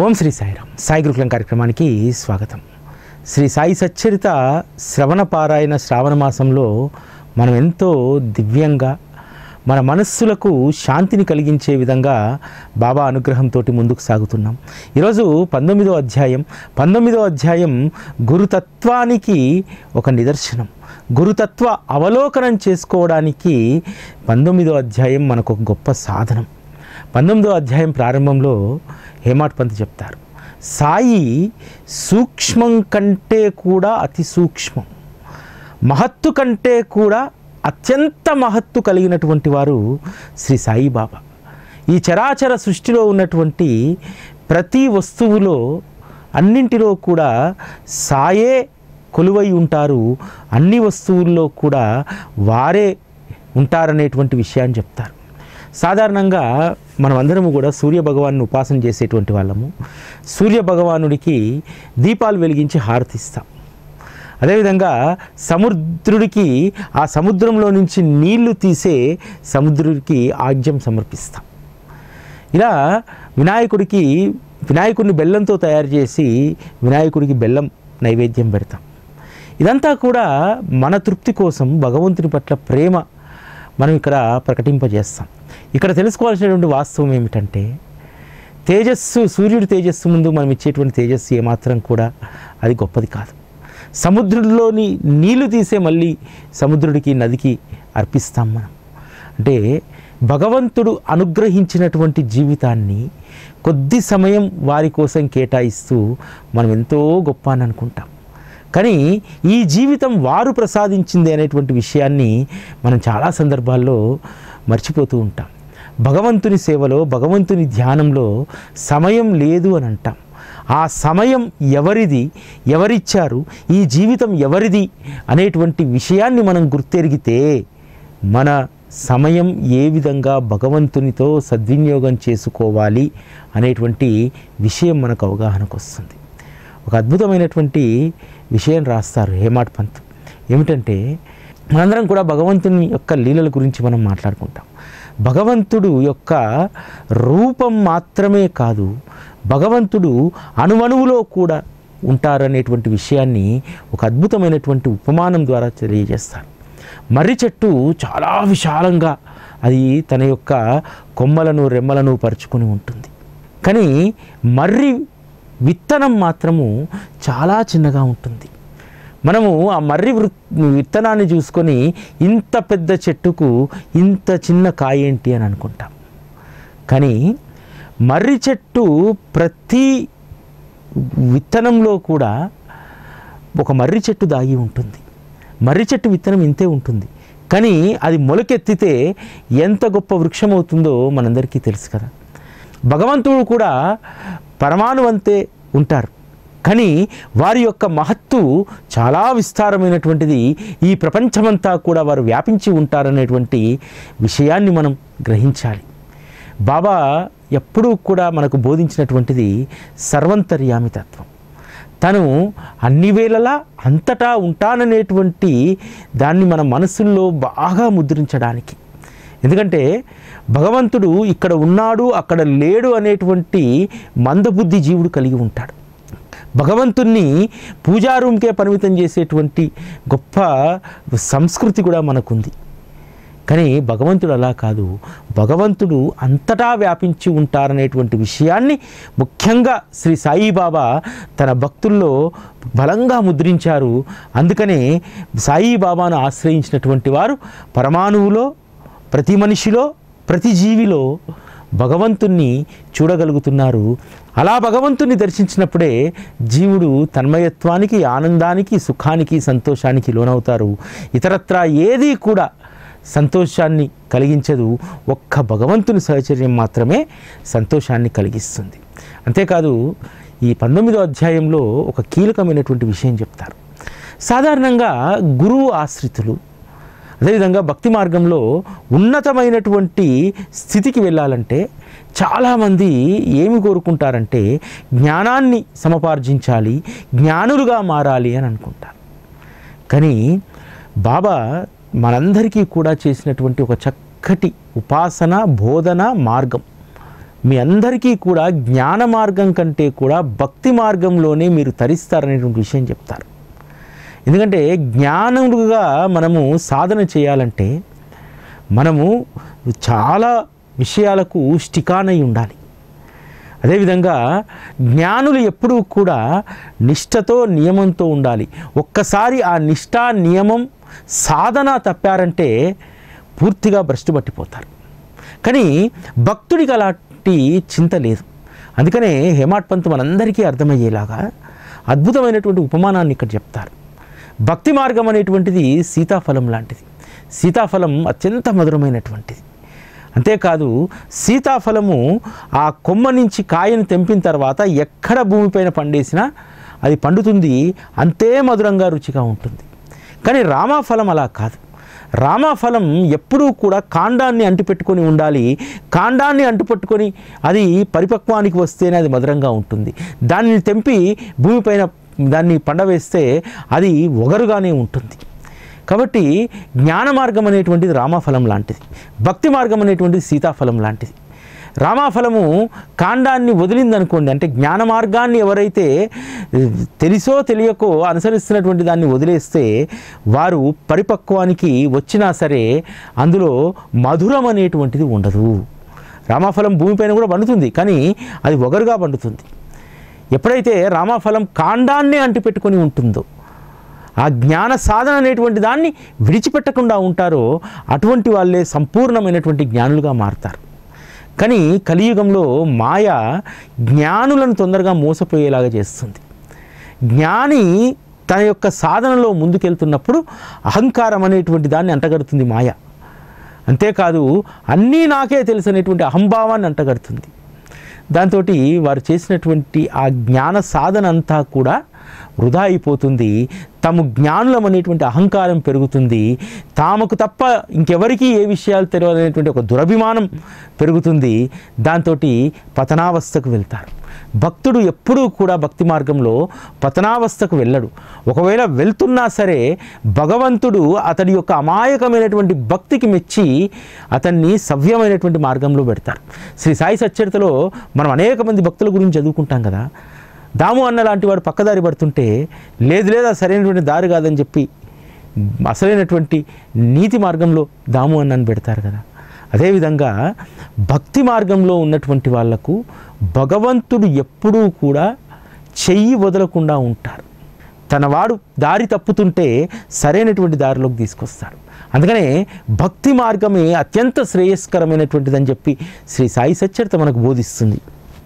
ఓం శ్రీ సాయిరామ్. సాయి గురుకులం కార్యక్రమానికి స్వాగతం. శ్రీ సాయి సచ్చరిత శ్రవణ పారాయణ శ్రావణ మాసంలో మనం ఎంతో దివ్యంగా మన మనస్సులకు శాంతిని కలిగించే విధంగా బాబా అనుగ్రహంతో ముందుకు సాగుతున్నాం. ఈరోజు 19వ అధ్యాయం గురుతత్వానికి ఒక నిదర్శనం. గురుతత్వ అవలోకనం చేసుకోవడానికి 19వ అధ్యాయం మనకు ఒక గొప్ప సాధనం. 19వ అధ్యాయం ప్రారంభంలో హేమాడ్ పంత్ చెప్తారు, సాయి సూక్ష్మం కంటే కూడా అతి సూక్ష్మం, మహత్తు కంటే కూడా అత్యంత మహత్తు కలిగినటువంటి వారు శ్రీ సాయిబాబా. ఈ చరాచర సృష్టిలో ఉన్నటువంటి ప్రతి వస్తువులో అన్నింటిలో కూడా సాయే కొలువై ఉంటారు, అన్ని వస్తువుల్లో కూడా వారే ఉంటారనేటువంటి విషయాన్ని చెప్తారు. సాధారణంగా మనమందరము కూడా సూర్య భగవాన్ని ఉపాసన చేసేటువంటి వాళ్ళము. సూర్య భగవానుడికి దీపాలు వెలిగించి హారతిస్తాం. అదేవిధంగా సముద్రుడికి ఆ సముద్రంలో నుంచి నీళ్లు తీసే సముద్రుడికి ఆజ్యం సమర్పిస్తాం. ఇలా వినాయకుడిని బెల్లంతో తయారు చేసి వినాయకుడికి బెల్లం నైవేద్యం పెడతాం. ఇదంతా కూడా మన తృప్తి కోసం భగవంతుని పట్ల ప్రేమ మనం ఇక్కడ ప్రకటింపజేస్తాం. ఇక్కడ తెలుసుకోవాల్సినటువంటి వాస్తవం ఏమిటంటే, సూర్యుడి తేజస్సు ముందు మనం ఇచ్చేటువంటి తేజస్సు ఏమాత్రం కూడా అది గొప్పది కాదు. సముద్రంలోని నీళ్లు తీసే మళ్ళీ సముద్రుడికి నదికి అర్పిస్తాం మనం. అంటే భగవంతుడు అనుగ్రహించినటువంటి జీవితాన్ని కొద్ది సమయం వారి కోసం కేటాయిస్తూ మనం ఎంతో గొప్ప అని అనుకుంటాం. కానీ ఈ జీవితం వారు ప్రసాదించింది అనేటువంటి విషయాన్ని మనం చాలా సందర్భాల్లో మర్చిపోతూ ఉంటాం. భగవంతుని సేవలో, భగవంతుని ధ్యానంలో సమయం లేదు అని అంటాం. ఆ సమయం ఎవరిది, ఎవరిచ్చారు, ఈ జీవితం ఎవరిది అనేటువంటి విషయాన్ని మనం గుర్తెరిగితే మన సమయం ఏ విధంగా భగవంతునితో సద్వినియోగం చేసుకోవాలి అనేటువంటి విషయం మనకు అవగాహనకు వస్తుంది. ఒక అద్భుతమైనటువంటి విషయం రాస్తారు హేమాడ్ పంత్. ఏమిటంటే, మనందరం కూడా భగవంతుని యొక్క లీలల గురించి మనం మాట్లాడుకుంటాం. భగవంతుడు యొక్క రూపం మాత్రమే కాదు, భగవంతుడు అణువణువులో కూడా ఉంటారనేటువంటి విషయాన్ని ఒక అద్భుతమైనటువంటి ఉపమానం ద్వారా తెలియజేస్తారు. మర్రి చెట్టు చాలా విశాలంగా అది తన యొక్క కొమ్మలను రెమ్మలను పరుచుకొని ఉంటుంది. కానీ మర్రి విత్తనం మాత్రము చాలా చిన్నగా ఉంటుంది. మనము ఆ మర్రి విత్తనాన్ని చూసుకొని ఇంత పెద్ద చెట్టుకు ఇంత చిన్న కాయ ఏంటి అని అనుకుంటాం. కానీ మర్రి చెట్టు ప్రతి విత్తనంలో కూడా ఒక మర్రి చెట్టు దాగి ఉంటుంది. మర్రి చెట్టు విత్తనం ఇంతే ఉంటుంది, కానీ అది మొలకెత్తితే ఎంత గొప్ప వృక్షం అవుతుందో మనందరికీ తెలుసు కదా. భగవంతుడు కూడా పరమాణువంతే ఉంటారు, కానీ వారి యొక్క మహత్తు చాలా విస్తారమైనటువంటిది. ఈ ప్రపంచమంతా కూడా వారు వ్యాపించి ఉంటారనేటువంటి విషయాన్ని మనం గ్రహించాలి. బాబా ఎప్పుడూ కూడా మనకు బోధించినటువంటిది సర్వంతర్యామి తత్వం. తను అన్ని వేళలా అంతటా ఉంటాననేటువంటి దాన్ని మన మనసుల్లో బాగా ముద్రించడానికి. ఎందుకంటే భగవంతుడు ఇక్కడ ఉన్నాడు, అక్కడ లేడు అనేటువంటి మందబుద్ధి జీవుడు కలిగి ఉంటాడు. భగవంతుణ్ణి పూజా రూమ్కే పరిమితం చేసేటువంటి గొప్ప సంస్కృతి కూడా మనకుంది. కానీ భగవంతుడు అలా కాదు. భగవంతుడు అంతటా వ్యాపించి ఉంటారనేటువంటి విషయాన్ని ముఖ్యంగా శ్రీ సాయిబాబా తన భక్తుల్లో బలంగా ముద్రించారు. అందుకనే సాయిబాబాను ఆశ్రయించినటువంటి వారు పరమాణువులో, ప్రతి మనిషిలో, ప్రతి జీవిలో భగవంతుణ్ణి చూడగలుగుతున్నారు. అలా భగవంతుణ్ణి దర్శించినప్పుడే జీవుడు తన్మయత్వానికి, ఆనందానికి, సుఖానికి, సంతోషానికి లోనవుతారు. ఇతరత్రా ఏదీ కూడా సంతోషాన్ని కలిగించదు. ఒక్క భగవంతుని సహచర్యం మాత్రమే సంతోషాన్ని కలిగిస్తుంది. అంతేకాదు, ఈ 19వ అధ్యాయంలో ఒక కీలకమైనటువంటి విషయం చెప్తారు. సాధారణంగా గురువు ఆశ్రితులు, అదేవిధంగా భక్తి మార్గంలో ఉన్నతమైనటువంటి స్థితికి వెళ్ళాలంటే చాలామంది ఏమి కోరుకుంటారంటే జ్ఞానాన్ని సముపార్జించాలి, జ్ఞానులుగా మారాలి అని అనుకుంటారు. కానీ బాబా మనందరికీ కూడా చేసినటువంటి ఒక చక్కటి ఉపాసన బోధన మార్గం మీ అందరికీ కూడా జ్ఞాన మార్గం కంటే కూడా భక్తి మార్గంలోనే మీరు తరిస్తారనేటువంటి విషయం చెప్తారు. ఎందుకంటే జ్ఞానులుగా మనము సాధన చేయాలంటే మనము చాలా విషయాలకు స్టికానై ఉండాలి. అదేవిధంగా జ్ఞానులు ఎప్పుడూ కూడా నిష్ఠతో నియమంతో ఉండాలి. ఒక్కసారి ఆ నిష్ఠ నియమం సాధన తప్పారంటే పూర్తిగా భ్రష్టు పట్టిపోతారు. కానీ భక్తుడికి అలాంటి చింత లేదు. అందుకనే హేమాడ్ పంత్ మనందరికీ అర్థమయ్యేలాగా అద్భుతమైనటువంటి ఉపమానాన్ని ఇక్కడ చెప్తారు. భక్తి మార్గం అనేటువంటిది సీతాఫలం లాంటిది. సీతాఫలం అత్యంత మధురమైనటువంటిది. అంతేకాదు సీతాఫలము ఆ కొమ్మ నుంచి కాయను తెంపిన తర్వాత ఎక్కడ భూమిపైన పండేసినా అది పండుతుంది, అంతే మధురంగా రుచిగా ఉంటుంది. కానీ రామాఫలం అలా కాదు. రామాఫలం ఎప్పుడూ కూడా కాండాన్ని అంటిపెట్టుకొని ఉండాలి. కాండాన్ని అంటిపెట్టుకొని అది పరిపక్వానికి వస్తేనే అది మధురంగా ఉంటుంది. దాన్ని తెంపి భూమిపైన దాన్ని పండవేస్తే అది ఒగరుగానే ఉంటుంది. కాబట్టి జ్ఞాన మార్గం అనేటువంటిది రామాఫలం లాంటిది, భక్తి మార్గం అనేటువంటిది సీతాఫలం లాంటిది. రామాఫలము కాండాన్ని వదిలిందనుకోండి, అంటే జ్ఞాన మార్గాన్ని ఎవరైతే తెలిసో తెలియకో అనుసరిస్తున్నటువంటి దాన్ని వదిలేస్తే వారు పరిపక్వానికి వచ్చినా సరే అందులో మధురం అనేటువంటిది ఉండదు. రామాఫలం భూమిపైన కూడా పండుతుంది, కానీ అది ఒగరుగా పండుతుంది. ఎప్పుడైతే రామాఫలం కాండాన్ని అంటిపెట్టుకొని ఉంటుందో, ఆ జ్ఞాన సాధన అనేటువంటి దాన్ని విడిచిపెట్టకుండా ఉంటారో అటువంటి వాళ్ళే సంపూర్ణమైనటువంటి జ్ఞానులుగా మారుతారు. కానీ కలియుగంలో మాయ జ్ఞానులను తొందరగా మోసపోయేలాగా చేస్తుంది. జ్ఞాని తన యొక్క సాధనలో ముందుకెళ్తున్నప్పుడు అహంకారం అనేటువంటి దాన్ని అంటగడుతుంది మాయ. అంతేకాదు అన్నీ నాకే తెలుసు అనేటువంటి అహంభావాన్ని అంటగడుతుంది. దాంతో వారు చేసినటువంటి ఆ జ్ఞాన సాధన అంతా కూడా వృధా అయిపోతుంది. తాము జ్ఞానులం అనేటువంటి అహంకారం పెరుగుతుంది. తామకు తప్ప ఇంకెవరికీ ఏ విషయాలు తెలియదనేటువంటి ఒక దురభిమానం పెరుగుతుంది. దాంతో పతనావస్థకు వెళ్తారు. భక్తుడు ఎప్పుడూ కూడా భక్తి మార్గంలో పతనావస్థకు వెళ్ళడు. ఒకవేళ వెళ్తున్నా సరే భగవంతుడు అతడి యొక్క అమాయకమైనటువంటి భక్తికి మెచ్చి అతన్ని సవ్యమైనటువంటి మార్గంలో పెడతారు. శ్రీ సాయి సచ్చరితలో మనం అనేక మంది భక్తుల గురించి చదువుకుంటాం కదా. దాము అన్న లాంటి వాడు పక్కదారి పడుతుంటే లేదు లేదు అది సరైనటువంటి దారి కాదని చెప్పి అసలైనటువంటి నీతి మార్గంలో దాము అన్నని పెడతారు కదా. అదేవిధంగా భక్తి మార్గంలో ఉన్నటువంటి వాళ్లకు భగవంతుడు ఎప్పుడూ కూడా చెయ్యి వదలకుండా ఉంటారు. తనవాడు దారి తప్పుతుంటే సరైనటువంటి దారిలోకి తీసుకొస్తాడు. అందుకనే భక్తి మార్గమే అత్యంత శ్రేయస్కరమైనటువంటిదని చెప్పి శ్రీ సాయి సచ్చరిత మనకు బోధిస్తుంది.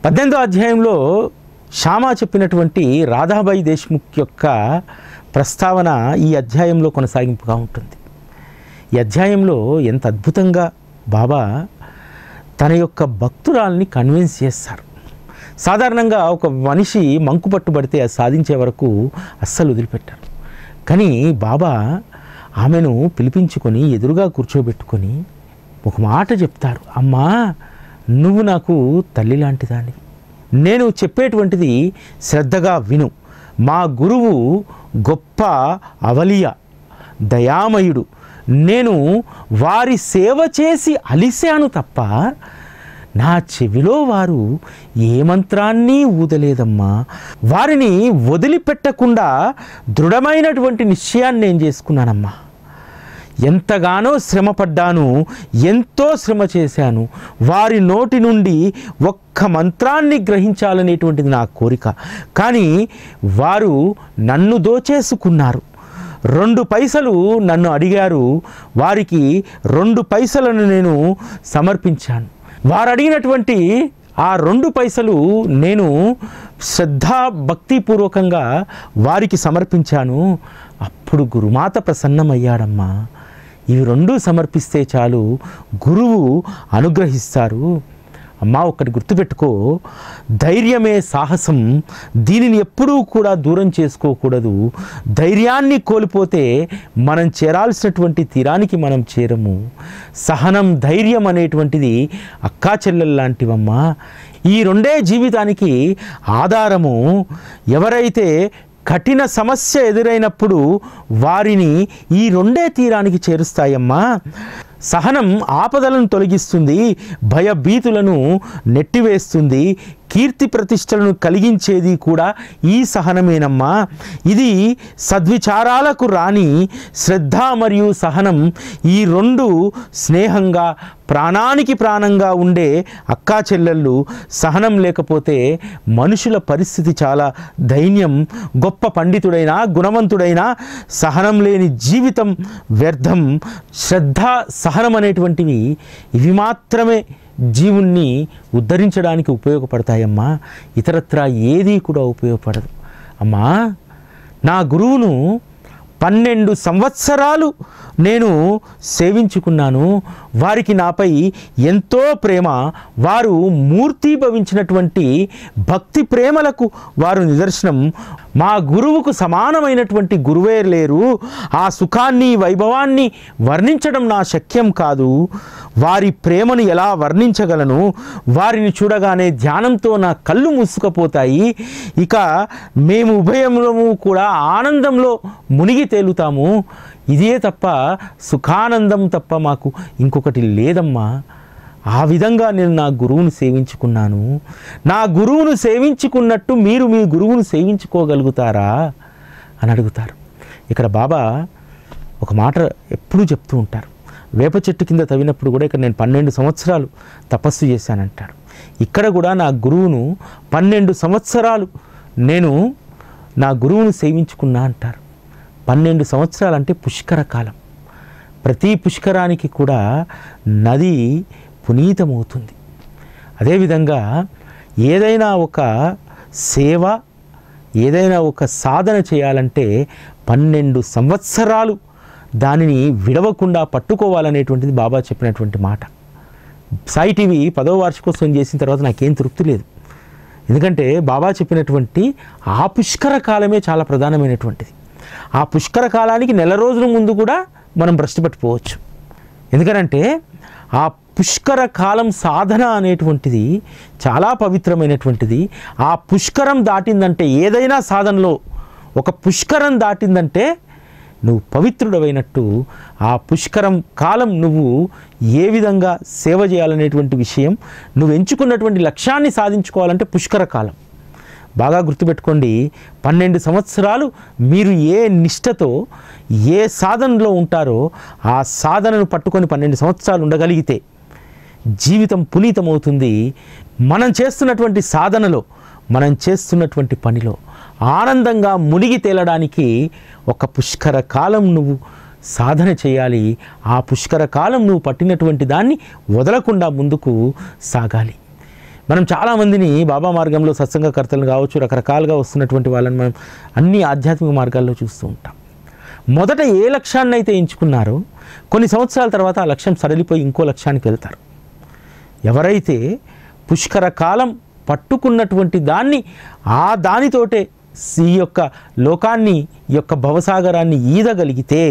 18వ అధ్యాయంలో శ్యామా చెప్పినటువంటి రాధాబాయి దేశ్ముఖ్ యొక్క ప్రస్తావన ఈ అధ్యాయంలో కొనసాగింపుగా ఉంటుంది. ఈ అధ్యాయంలో ఎంత అద్భుతంగా బాబా తన యొక్క భక్తురాల్ని కన్విన్స్ చేస్తారు. సాధారణంగా ఒక మనిషి మంకు పట్టుబడితే అది సాధించే వరకు అస్సలు వదిలిపెట్టారు. కానీ బాబా ఆమెను పిలిపించుకొని ఎదురుగా కూర్చోబెట్టుకొని ఒక మాట చెప్తారు. అమ్మా, నువ్వు నాకు తల్లి లాంటిదానివి. నేను చెప్పేటువంటిది శ్రద్ధగా విను. మా గురువు గొప్ప అవలియ, దయామయుడు. నేను వారి సేవ చేసి అలిశాను తప్ప నా చెవిలో వారు ఏ మంత్రాన్ని ఊదలేదమ్మా. వారిని వదిలిపెట్టకుండా దృఢమైనటువంటి నిశ్చయాన్ని నేను చేసుకున్నానమ్మా. ఎంతగానో శ్రమపడ్డాను, ఎంతో శ్రమ చేశాను. వారి నోటి నుండి ఒక్క మంత్రాన్ని గ్రహించాలనేటువంటిది నా కోరిక. కానీ వారు నన్ను దోచేసుకున్నారు. 2 పైసలు నన్ను అడిగారు. వారికి 2 పైసలను నేను సమర్పించాను. వారు అడిగినటువంటి ఆ 2 పైసలు నేను శ్రద్ధా భక్తిపూర్వకంగా వారికి సమర్పించాను. అప్పుడు గురుమాత ప్రసన్నమయ్యాడమ్మా. ఇవి 2 సమర్పిస్తే చాలు, గురువు అనుగ్రహిస్తారు. అమ్మా, ఒక్కటి గుర్తుపెట్టుకో, ధైర్యమే సాహసం. దీనిని ఎప్పుడూ కూడా దూరం చేసుకోకూడదు. ధైర్యాన్ని కోల్పోతే మనం చేరాల్సినటువంటి తీరానికి మనం చేరము. సహనం, ధైర్యం అనేటువంటిది అక్కా చెల్లెలు లాంటివమ్మా. ఈ 2 జీవితానికి ఆధారము. ఎవరైతే కఠిన సమస్య ఎదురైనప్పుడు వారిని ఈ 2 తీరానికి చేరుస్తాయమ్మా. సహనం ఆపదలను తొలగిస్తుంది, భయభీతులను నెట్టివేస్తుంది, కీర్తి ప్రతిష్టలను కలిగించేది కూడా ఈ సహనమేనమ్మా. ఇది సద్విచారాలకు రాని శ్రద్ధ మరియు సహనం, ఈ రెండు స్నేహంగా ప్రాణానికి ప్రాణంగా ఉండే అక్కా చెల్లెళ్ళు. సహనం లేకపోతే మనుషుల పరిస్థితి చాలా దైన్యం. గొప్ప పండితుడైనా గుణవంతుడైనా సహనం లేని జీవితం వ్యర్థం. శ్రద్ధ సహనం అనేటువంటివి ఇవి మాత్రమే జీవుణ్ణి ఉద్ధరించడానికి ఉపయోగపడతాయమ్మా. ఇతరత్రా ఏదీ కూడా ఉపయోగపడదు. అమ్మా, నా గురువును 12 సంవత్సరాలు నేను సేవించుకున్నాను. వారికి నాపై ఎంతో ప్రేమ. వారు మూర్తీభవించినటువంటి భక్తి ప్రేమలకు వారు నిదర్శనం. మా గురువుకు సమానమైనటువంటి గురువే లేరు. ఆ సుఖాన్ని వైభవాన్ని వర్ణించడం నా శక్యం కాదు. వారి ప్రేమను ఎలా వర్ణించగలను? వారిని చూడగానే ధ్యానంతో నా కళ్ళు మూసుకుపోతాయి. ఇక మేము ఉభయములము కూడా ఆనందంలో మునిగి తేలుతాము. ఇదే తప్ప సుఖానందం తప్ప మాకు ఇంకొకటి లేదమ్మా. ఆ విధంగా నేను నా గురువును సేవించుకున్నాను. నా గురువును సేవించుకున్నట్టు మీరు మీ గురువును సేవించుకోగలుగుతారా అని అడుగుతారు. ఇక్కడ బాబా ఒక మాట ఎప్పుడూ చెప్తూ ఉంటారు. వేప చెట్టు కింద తవ్వినప్పుడు కూడా ఇక్కడ నేను 12 సంవత్సరాలు తపస్సు చేశానంటాడు. ఇక్కడ కూడా నా గురువును 12 సంవత్సరాలు నేను నా గురువును సేవించుకున్నా అంటారు. 12 సంవత్సరాలు అంటే పుష్కర కాలం. ప్రతి పుష్కరానికి కూడా నది పునీతమవుతుంది. అదేవిధంగా ఏదైనా ఒక సేవ, ఏదైనా ఒక సాధన చేయాలంటే 12 సంవత్సరాలు దానిని విడవకుండా పట్టుకోవాలనేటువంటిది బాబా చెప్పినటువంటి మాట. సాయి టీవీ 10వ వార్షికోత్సవం చేసిన తర్వాత నాకేం తృప్తి లేదు. ఎందుకంటే బాబా చెప్పినటువంటి ఆ పుష్కర కాలమే చాలా ప్రధానమైనటువంటిది. ఆ పుష్కర కాలానికి నెల రోజుల ముందు కూడా మనం భ్రష్టు పట్టిపోవచ్చు. ఎందుకనంటే ఆ పుష్కర కాలం సాధన అనేటువంటిది చాలా పవిత్రమైనటువంటిది. ఆ పుష్కరం దాటిందంటే, ఏదైనా సాధనలో ఒక పుష్కరం దాటిందంటే నువ్వు పవిత్రుడవైనట్టు. ఆ పుష్కరం కాలం నువ్వు ఏ విధంగా సేవ చేయాలనేటువంటి విషయం, నువ్వు ఎంచుకున్నటువంటి లక్ష్యాన్ని సాధించుకోవాలంటే పుష్కర కాలం. బాగా గుర్తుపెట్టుకోండి. 12 సంవత్సరాలు మీరు ఏ నిష్టతో ఏ సాధనలో ఉంటారో ఆ సాధనను పట్టుకొని 12 సంవత్సరాలు ఉండగలిగితే జీవితం పునీతమవుతుంది. మనం చేస్తున్నటువంటి సాధనలో, మనం చేస్తున్నటువంటి పనిలో ఆనందంగా మునిగి తేలడానికి ఒక పుష్కర కాలం నువ్వు సాధన చేయాలి. ఆ పుష్కర కాలం నువ్వు పట్టినటువంటి దాన్ని వదలకుండా ముందుకు సాగాలి. మనం చాలామందిని బాబా మార్గంలో సత్సంగకర్తలు కావచ్చు, రకరకాలుగా వస్తున్నటువంటి వాళ్ళని మనం అన్ని ఆధ్యాత్మిక మార్గాల్లో చూస్తూ ఉంటాం. మొదట ఏ లక్ష్యాన్ని అయితే ఎంచుకున్నారో కొన్ని సంవత్సరాల తర్వాత ఆ లక్ష్యం సడలిపోయి ఇంకో లక్ష్యానికి వెళ్తారు. ఎవరైతే పుష్కర కాలం పట్టుకున్నటువంటి దాన్ని ఆ దానితోటే ఈ యొక్క లోకాన్ని, ఈ యొక్క భవసాగరాన్ని ఈదగలిగితే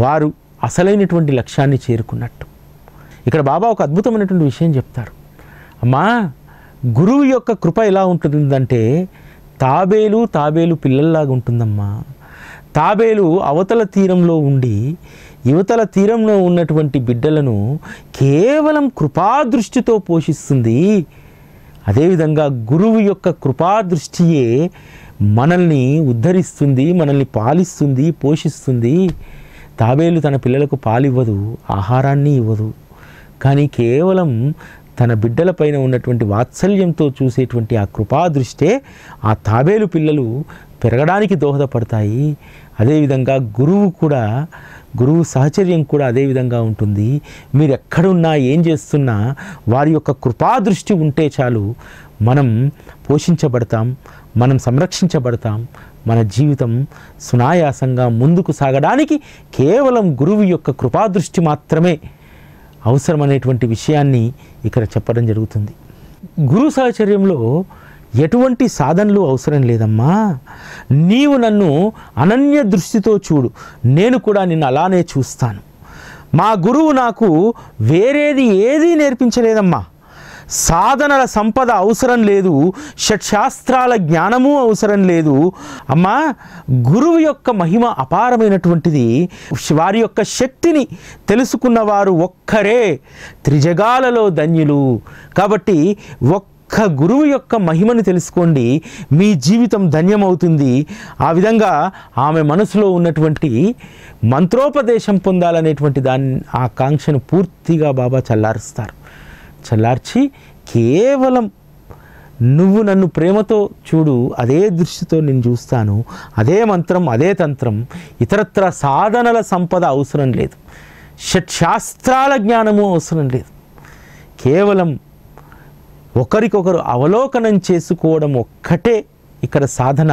వారు అసలైనటువంటి లక్ష్యాన్ని చేరుకున్నట్టు. ఇక్కడ బాబా ఒక అద్భుతమైనటువంటి విషయం చెప్తారు. అమ్మా, గురువు యొక్క కృప ఎలా ఉంటుందంటే తాబేలు పిల్లల్లాగా ఉంటుందమ్మా. తాబేలు అవతల తీరంలో ఉండి యువతల తీరంలో ఉన్నటువంటి బిడ్డలను కేవలం కృపాదృష్టితో పోషిస్తుంది. అదేవిధంగా గురువు యొక్క కృపాదృష్టియే మనల్ని ఉద్ధరిస్తుంది, మనల్ని పాలిస్తుంది, పోషిస్తుంది. తాబేలు తన పిల్లలకు పాలివ్వదు, ఆహారాన్ని ఇవ్వదు. కానీ కేవలం తన బిడ్డలపైన ఉన్నటువంటి వాత్సల్యంతో చూసేటువంటి ఆ కృపాదృష్టే ఆ తాబేలు పిల్లలు పెరగడానికి దోహదపడతాయి. అదేవిధంగా గురువు సహచర్యం కూడా అదేవిధంగా ఉంటుంది. మీరు ఎక్కడున్నా ఏం చేస్తున్నా వారి యొక్క కృపాదృష్టి ఉంటే చాలు, మనం పోషించబడతాం, మనం సంరక్షించబడతాం. మన జీవితం సునాయాసంగా ముందుకు సాగడానికి కేవలం గురువు యొక్క కృపాదృష్టి మాత్రమే అవసరమనేటువంటి విషయాన్ని ఇక్కడ చెప్పడం జరుగుతుంది. గురు సహచర్యంలో ఎటువంటి సాధనలు అవసరం లేదమ్మా. నీవు నన్ను అనన్య దృష్టితో చూడు, నేను కూడా నిన్ను అలానే చూస్తాను. మా గురువు నాకు వేరేది ఏదీ నేర్పించలేదమ్మా. సాధనల సంపద అవసరం లేదు, షట్శాస్త్రాల జ్ఞానము అవసరం లేదు. అమ్మా, గురువు యొక్క మహిమ అపారమైనటువంటిది. వారి యొక్క శక్తిని తెలుసుకున్నవారు ఒక్కరే త్రిజగాలలో ధన్యులు. కాబట్టి ఒక్క గురువు యొక్క మహిమను తెలుసుకోండి, మీ జీవితం ధన్యమవుతుంది. ఆ విధంగా ఆమె మనసులో ఉన్నటువంటి మంత్రోపదేశం పొందాలనేటువంటి ఆ కాంక్షను పూర్తిగా బాబా చల్లారుస్తారు. చల్లార్చి కేవలం నువ్వు నన్ను ప్రేమతో చూడు, అదే దృష్టితో నేను చూస్తాను, అదే మంత్రం, అదే తంత్రం, ఇతరత్ర సాధనల సంపద అవసరం లేదు, షట్శాస్త్రాల జ్ఞానము అవసరం లేదు. కేవలం ఒకరికొకరు అవలోకనం చేసుకోవడం ఒక్కటే ఇక్కడ సాధన.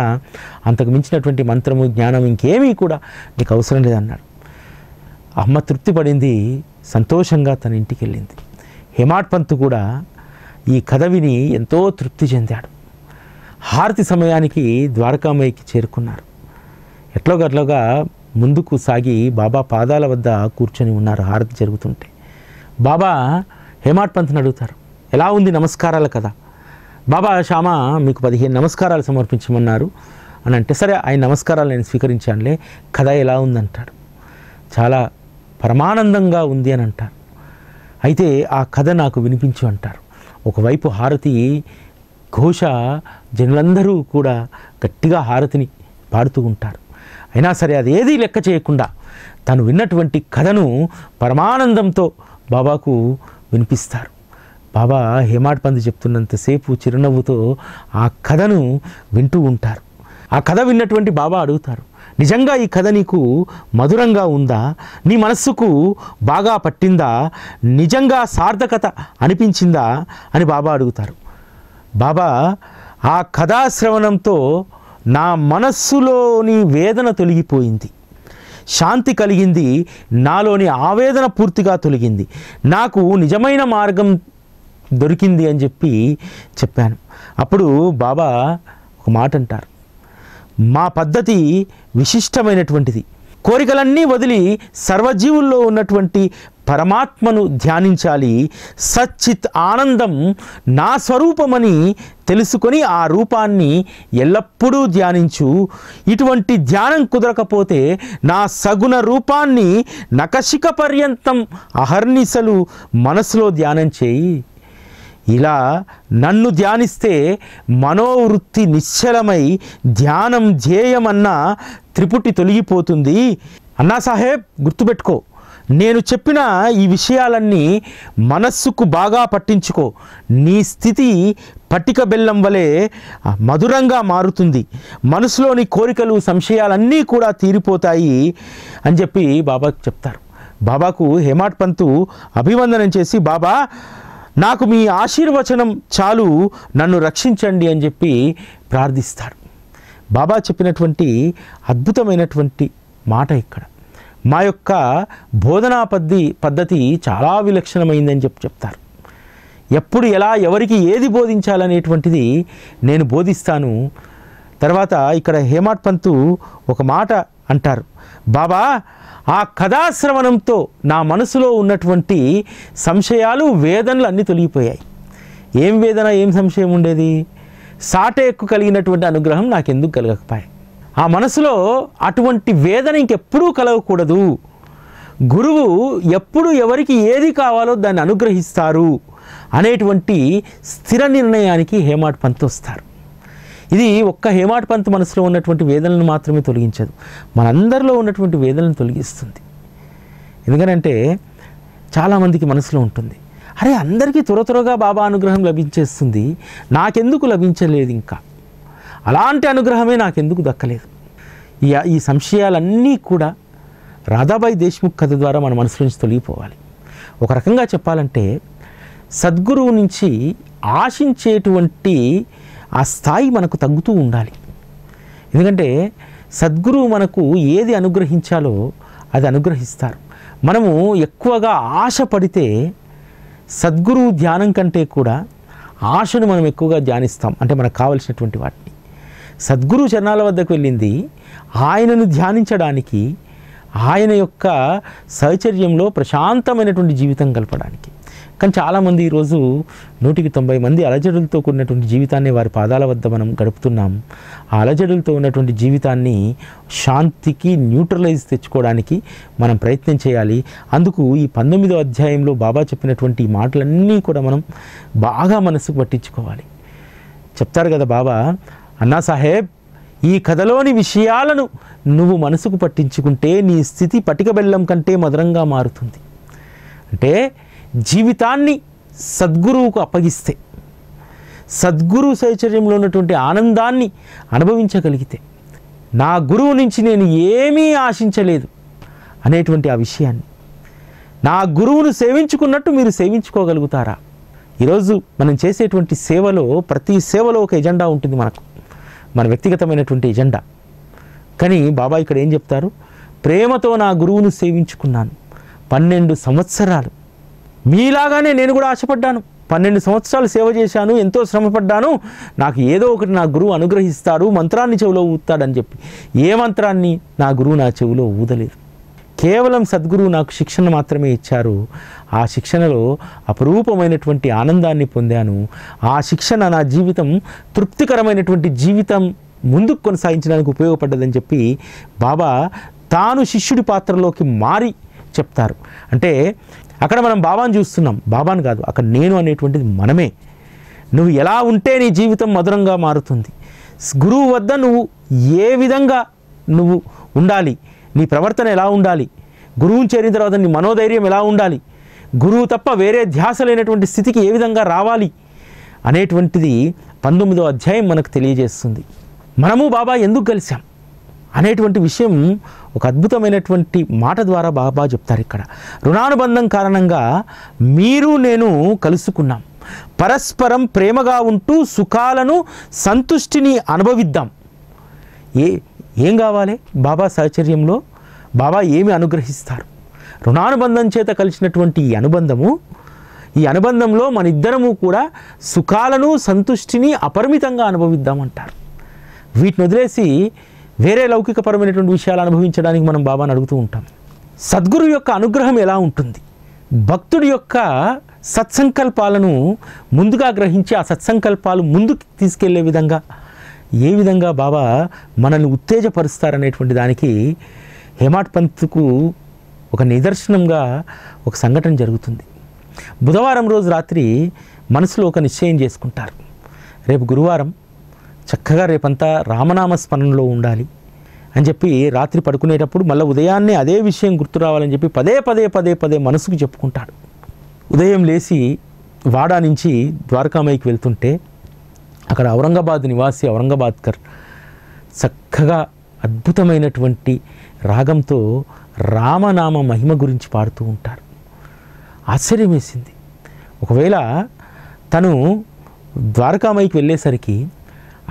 అంతకు మించినటువంటి మంత్రము, జ్ఞానం ఇంకేమీ కూడా నీకు అవసరం లేదన్నాడు. అమ్మ తృప్తి పడింది, సంతోషంగా తన ఇంటికి వెళ్ళింది. హేమాడ్ పంత్ కూడా ఈ కథ విని ఎంతో తృప్తి చెందాడు. హారతి సమయానికి ద్వారకామాయికి చేరుకున్నారు. ఎట్లోగట్లోగా ముందుకు సాగి బాబా పాదాల వద్ద కూర్చొని ఉన్నారు. హారతి జరుగుతుంటే బాబా హేమాడ్ పంత్ని అడుగుతారు, ఎలా ఉంది నమస్కారాల కథ? బాబా, శ్యామా మీకు 15 నమస్కారాలు సమర్పించమన్నారు అని అంటే, సరే ఆయన నమస్కారాలు నేను స్వీకరించానులే, కథ ఎలా ఉందంటాడు. చాలా పరమానందంగా ఉంది అని అంటారు. అయితే ఆ కథ నాకు వినిపించు అంటారు. ఒకవైపు హారతి ఘోష, జనులందరూ కూడా గట్టిగా హారతిని పాడుతూ ఉంటారు. అయినా సరే అదేదీ లెక్క చేయకుండా తను విన్నటువంటి కథను పరమానందంతో బాబాకు వినిపిస్తారు. బాబా హేమాడ్ పంత్ చెప్తున్నంతసేపు చిరునవ్వుతో ఆ కథను వింటూ ఉంటారు. ఆ కథ విన్నటువంటి బాబా అడుగుతారు, నిజంగా ఈ కథ నీకు మధురంగా ఉందా? నీ మనస్సుకు బాగా పట్టిందా? నిజంగా సార్థకత అనిపించిందా అని బాబా అడుగుతారు. బాబా, ఆ కథాశ్రవణంతో నా మనస్సులోని వేదన తొలగిపోయింది, శాంతి కలిగింది, నాలోని ఆవేదన పూర్తిగా తొలగింది, నాకు నిజమైన మార్గం దొరికింది అని చెప్పాను. అప్పుడు బాబా ఒక మాట అంటారు, మా పద్ధతి విశిష్టమైనటువంటిది, కోరికలన్నీ వదిలి సర్వజీవుల్లో ఉన్నటువంటి పరమాత్మను ధ్యానించాలి, సచ్చిత్ ఆనందం నా స్వరూపమని తెలుసుకొని ఆ రూపాన్ని ఎల్లప్పుడూ ధ్యానించు. ఇటువంటి ధ్యానం కుదరకపోతే నా సగుణ రూపాన్ని నఖశిఖ పర్యంతం అహర్నిశలు మనసులో ధ్యానం చేయి. ఇలా నన్ను ధ్యానిస్తే మనోవృత్తి నిశ్చలమై ధ్యానం ధ్యేయమన్న త్రిపుటి తొలగిపోతుంది. అన్నా సాహెబ్, గుర్తుపెట్టుకో, నేను చెప్పిన ఈ విషయాలన్నీ మనస్సుకు బాగా పట్టించుకో. నీ స్థితి పట్టిక బెల్లం వలె మధురంగా మారుతుంది, మనసులోని కోరికలు సంశయాలన్నీ కూడా తీరిపోతాయి అని చెప్పి బాబాకు చెప్తారు. బాబాకు హేమాడ్ పంత్ అభివందనం చేసి, బాబా నాకు మీ ఆశీర్వచనం చాలు, నన్ను రక్షించండి అని చెప్పి ప్రార్థిస్తాడు. బాబా చెప్పినటువంటి అద్భుతమైనటువంటి మాట ఇక్కడ, మా యొక్క బోధనా పద్ధతి చాలా విలక్షణమైందని చెప్తారు. ఎప్పుడు ఎలా ఎవరికి ఏది బోధించాలనేటువంటిది నేను బోధిస్తాను. తర్వాత ఇక్కడ హేమాడ్ పంత్ ఒక మాట అంటారు, బాబా ఆ కథాశ్రవణంతో నా మనసులో ఉన్నటువంటి సంశయాలు వేదనలు అన్నీ తొలగిపోయాయి. ఏం వేదన, ఏం సంశయం ఉండేది? సాటేక్కు కలిగినటువంటి అనుగ్రహం నాకెందుకు కలగకపోయాయి? ఆ మనసులో అటువంటి వేదన ఇంకెప్పుడూ కలగకూడదు. గురువు ఎప్పుడు ఎవరికి ఏది కావాలో దాన్ని అనుగ్రహిస్తారు అనేటువంటి స్థిర నిర్ణయానికి హేమాడ్ పంత్ వస్తారు. ఇది ఒక్క హేమాడ్ పంత్ మనసులో ఉన్నటువంటి వేదనలను మాత్రమే తొలగించదు, మనందరిలో ఉన్నటువంటి వేదనలను తొలగిస్తుంది. ఎందుకనంటే చాలామందికి మనసులో ఉంటుంది, అరే అందరికీ త్వరగా బాబా అనుగ్రహం లభించేస్తుంది, నాకెందుకు లభించలేదు, ఇంకా అలాంటి అనుగ్రహమే నాకెందుకు దక్కలేదు. ఈ సంశయాలన్నీ కూడా రాధాబాయి దేశ్ముఖ్ కథ ద్వారా మన మనసు నుంచి తొలగిపోవాలి. ఒక రకంగా చెప్పాలంటే సద్గురువు నుంచి ఆశించేటువంటి ఆ స్థాయి మనకు తగ్గుతూ ఉండాలి. ఎందుకంటే సద్గురువు మనకు ఏది అనుగ్రహించాలో అది అనుగ్రహిస్తారు. మనము ఎక్కువగా ఆశ పడితే సద్గురువు ధ్యానం కంటే కూడా ఆశను మనం ఎక్కువగా ధ్యానిస్తాం, అంటే మనకు కావలసినటువంటి వాటిని. సద్గురువు చరణాల వద్దకు వెళ్ళింది ఆయనను ధ్యానించడానికి, ఆయన యొక్క సహచర్యంలో ప్రశాంతమైనటువంటి జీవితం గడపడానికి. కానీ చాలామంది ఈరోజు 190 మంది అలజడులతో కూడినటువంటి జీవితాన్ని వారి పాదాల వద్ద మనం గడుపుతున్నాం. ఆ అలజడులతో ఉన్నటువంటి జీవితాన్ని శాంతికి న్యూట్రలైజ్ తెచ్చుకోవడానికి మనం ప్రయత్నం చేయాలి. అందుకు ఈ 19వ అధ్యాయంలో బాబా చెప్పినటువంటి ఈ మాటలన్నీ కూడా మనం బాగా మనసుకు పట్టించుకోవాలి. చెప్తారు కదా బాబా, అన్నా సాహెబ్, ఈ కథలోని విషయాలను నువ్వు మనసుకు పట్టించుకుంటే నీ స్థితి పటిక బెల్లం కంటే మధురంగా మారుతుంది. అంటే జీవితాన్ని సద్గురువుకు అప్పగిస్తే, సద్గురు సైచర్యంలో ఉన్నటువంటి ఆనందాన్ని అనుభవించగలిగితే, నా గురువు నుంచి నేను ఏమీ ఆశించలేదు అనేటువంటి ఆ విషయాన్ని, నా గురువును సేవించుకున్నట్టు మీరు సేవించుకోగలుగుతారా? ఈరోజు మనం చేసేటువంటి సేవలో, ప్రతి సేవలో ఒక ఎజెండా ఉంటుంది మనకు, మన వ్యక్తిగతమైనటువంటి ఎజెండా. కానీ బాబా ఇక్కడ ఏం చెప్తారు? ప్రేమతో నా గురువును సేవించుకున్నాను 12 సంవత్సరాలు. మీలాగానే నేను కూడా ఆశపడ్డాను. 12 సంవత్సరాలు సేవ చేశాను, ఎంతో శ్రమపడ్డాను. నాకు ఏదో ఒకటి నా గురువు అనుగ్రహిస్తాడు, మంత్రాన్ని చెవిలో ఊతాడని చెప్పి ఏ మంత్రాన్ని నా గురువు నా చెవిలో ఊదలేదు. కేవలం సద్గురువు నాకు శిక్షణ మాత్రమే ఇచ్చారు. ఆ శిక్షణలో అపరూపమైనటువంటి ఆనందాన్ని పొందాను. ఆ శిక్షణ నా జీవితం తృప్తికరమైనటువంటి జీవితం ముందుకు కొనసాగించడానికి ఉపయోగపడ్డదని చెప్పి బాబా తాను శిష్యుడి పాత్రలోకి మారి చెప్తారు. అంటే అక్కడ మనం బాబాను చూస్తున్నాం, బాబాను కాదు, అక్కడ నేను అనేటువంటిది మనమే. నువ్వు ఎలా ఉంటే నీ జీవితం మధురంగా మారుతుంది. గురువు వద్ద నువ్వు ఏ విధంగా నువ్వు ఉండాలి, నీ ప్రవర్తన ఎలా ఉండాలి, గురువుని చేరిన తర్వాత నీ మనోధైర్యం ఎలా ఉండాలి, గురువు తప్ప వేరే ధ్యాస లేనటువంటి స్థితికి ఏ విధంగా రావాలి అనేటువంటిది 19వ అధ్యాయం మనకు తెలియజేస్తుంది. మనము బాబా ఎందుకు కలిసాం అనేటువంటి విషయం ఒక అద్భుతమైనటువంటి మాట ద్వారా బాబా చెప్తారు. ఇక్కడ రుణానుబంధం కారణంగా మీరు నేను కలుసుకున్నాం, పరస్పరం ప్రేమగా ఉంటూ సుఖాలను సంతుష్టిని అనుభవిద్దాం. ఏం కావాలి బాబా సాహచర్యంలో? బాబా ఏమి అనుగ్రహిస్తారు? రుణానుబంధం చేత కలిసినటువంటి ఈ అనుబంధంలో మన ఇద్దరము కూడా సుఖాలను సంతుష్టిని అపరిమితంగా అనుభవిద్దామంటారు. వీటిని వదిలేసి వేరే లౌకికపరమైనటువంటి విషయాలు అనుభవించడానికి మనం బాబాను అడుగుతూ ఉంటాం. సద్గురు యొక్క అనుగ్రహం ఎలా ఉంటుంది? భక్తుడి యొక్క సత్సంకల్పాలను ముందుగా గ్రహించి ఆ సత్సంకల్పాలు ముందుకు తీసుకెళ్లే విధంగా ఏ విధంగా బాబా మనల్ని ఉత్తేజపరుస్తారనేటువంటి దానికి హేమాడ్ పంత్కు ఒక నిదర్శనంగా ఒక సంఘటన జరుగుతుంది. బుధవారం రోజు రాత్రి మనసులో ఒక నిశ్చయం చేసుకుంటారు, రేపు గురువారం చక్కగా రేపంతా రామనామ స్మరణలో ఉండాలి అని చెప్పి రాత్రి పడుకునేటప్పుడు మళ్ళీ ఉదయాన్నే అదే విషయం గుర్తు రావాలని చెప్పి పదే మనసుకు చెప్పుకుంటాడు. ఉదయం లేచి వాడా నుంచి ద్వారకామాయికి వెళ్తుంటే అక్కడ ఔరంగాబాద్ నివాసి ఔరంగాబాద్కర్ చక్కగా అద్భుతమైనటువంటి రాగంతో రామనామ మహిమ గురించి పాడుతూ ఉంటారు. ఆశ్చర్యం వేసింది. ఒకవేళ తను ద్వారకామాయికి వెళ్ళేసరికి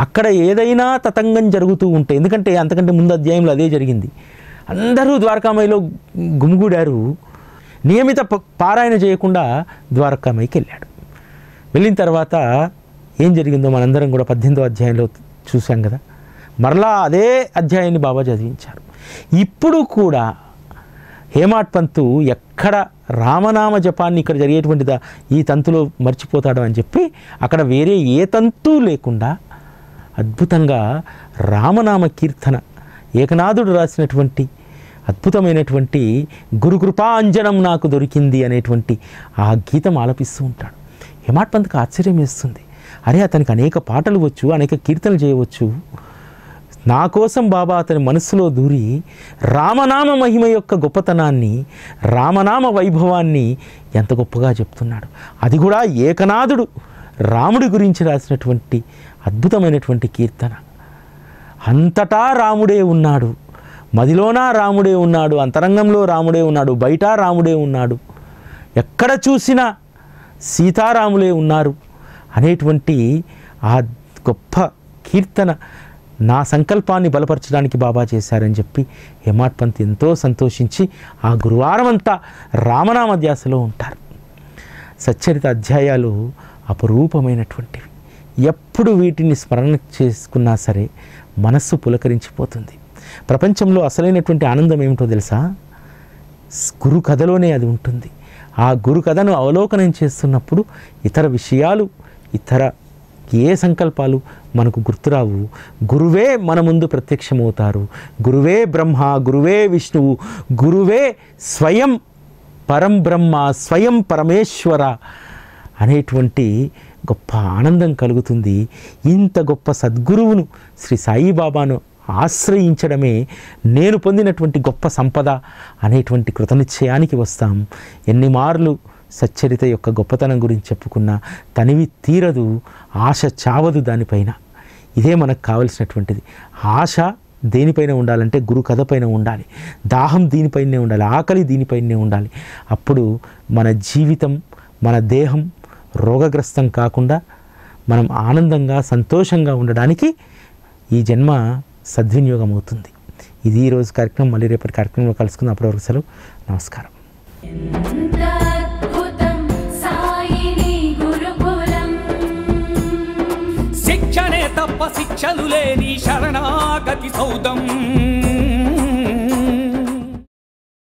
అక్కడ ఏదైనా తతంగం జరుగుతూ ఉంటే, ఎందుకంటే అంతకంటే ముందు అధ్యాయంలో అదే జరిగింది, అందరూ ద్వారకామాయిలో గుమిగూడారు. నియమిత పారాయణ చేయకుండా ద్వారకామాయికి వెళ్ళాడు. వెళ్ళిన తర్వాత ఏం జరిగిందో మనందరం కూడా 18వ అధ్యాయంలో చూసాం కదా. మరలా అదే అధ్యాయాన్ని బాబా చదివించారు. ఇప్పుడు కూడా హేమాడ్ పంతు ఎక్కడ రామనామ జపాన్ని ఇక్కడ జరిగేటువంటిదా ఈ తంతులో మర్చిపోతాడు అని చెప్పి అక్కడ వేరే ఏ తంతు లేకుండా అద్భుతంగా రామనామ కీర్తన ఏకనాథుడు రాసినటువంటి అద్భుతమైనటువంటి గురుకృపాంజనం నాకు దొరికింది అనేటువంటి ఆ గీతం ఆలపిస్తూ ఉంటాడు. హేమాడ్ పంత్కి ఆశ్చర్యం వేస్తుంది. అరే, అతనికి అనేక పాటలు వచ్చు, అనేక కీర్తనలు చేయవచ్చు. నా కోసం బాబా అతని మనస్సులో దూరి రామనామ మహిమ యొక్క గొప్పతనాన్ని, రామనామ వైభవాన్ని ఎంత గొప్పగా చెప్తున్నాడు. అది కూడా ఏకనాథుడు రాముడి గురించి రాసినటువంటి అద్భుతమైనటువంటి కీర్తన. అంతటా రాముడే ఉన్నాడు, మదిలోనా రాముడే ఉన్నాడు, అంతరంగంలో రాముడే ఉన్నాడు, బయట రాముడే ఉన్నాడు, ఎక్కడ చూసినా సీతారాములే ఉన్నారు అనేటువంటి ఆ గొప్ప కీర్తన నా సంకల్పాన్ని బలపరచడానికి బాబా చేశారని చెప్పి హేమాడ్ పంత్ ఎంతో సంతోషించి ఆ గురువారం అంతా రామనామ ధ్యాసలో ఉంటారు. సచ్చరిత అధ్యాయాలు అపరూపమైనటువంటివి. ఎప్పుడు వీటిని స్మరణ చేసుకున్నా సరే మనస్సు పులకరించిపోతుంది. ప్రపంచంలో అసలైనటువంటి ఆనందం ఏమిటో తెలుసా? గురు కథలోనే అది ఉంటుంది. ఆ గురు కథను అవలోకనం చేస్తున్నప్పుడు ఇతర విషయాలు, ఇతర ఏ సంకల్పాలు మనకు గుర్తురావు. గురువే మన ముందు ప్రత్యక్షమవుతారు. గురువే బ్రహ్మ, గురువే విష్ణువు, గురువే స్వయం పరం బ్రహ్మ, స్వయం పరమేశ్వర అనేటువంటి గొప్ప ఆనందం కలుగుతుంది. ఇంత గొప్ప సద్గురువును శ్రీ సాయిబాబాను ఆశ్రయించడమే నేను పొందినటువంటి గొప్ప సంపద అనేటువంటి కృతనిశ్చయానికి వస్తాం. ఎన్ని మార్లు సచ్చరిత యొక్క గొప్పతనం గురించి చెప్పుకున్నా తనివి తీరదు, ఆశ చావదు దానిపైన. ఇదే మనకు కావలసినటువంటిది. ఆశ దేనిపైన ఉండాలంటే గురు కథ పైన ఉండాలి. దాహం దీనిపైనే ఉండాలి, ఆకలి దీనిపైనే ఉండాలి. అప్పుడు మన జీవితం, మన దేహం రోగగ్రస్తం కాకుండా మనం ఆనందంగా సంతోషంగా ఉండడానికి ఈ జన్మ సద్వినియోగం అవుతుంది. ఇది ఈరోజు కార్యక్రమం. మళ్ళీ రేపటి కార్యక్రమంలో కలుసుకుందాం. అప్పటివరకు సెలవు. నమస్కారం. శిక్షణే తప్ప శిక్షలు లేని శరణాగతి సౌదం.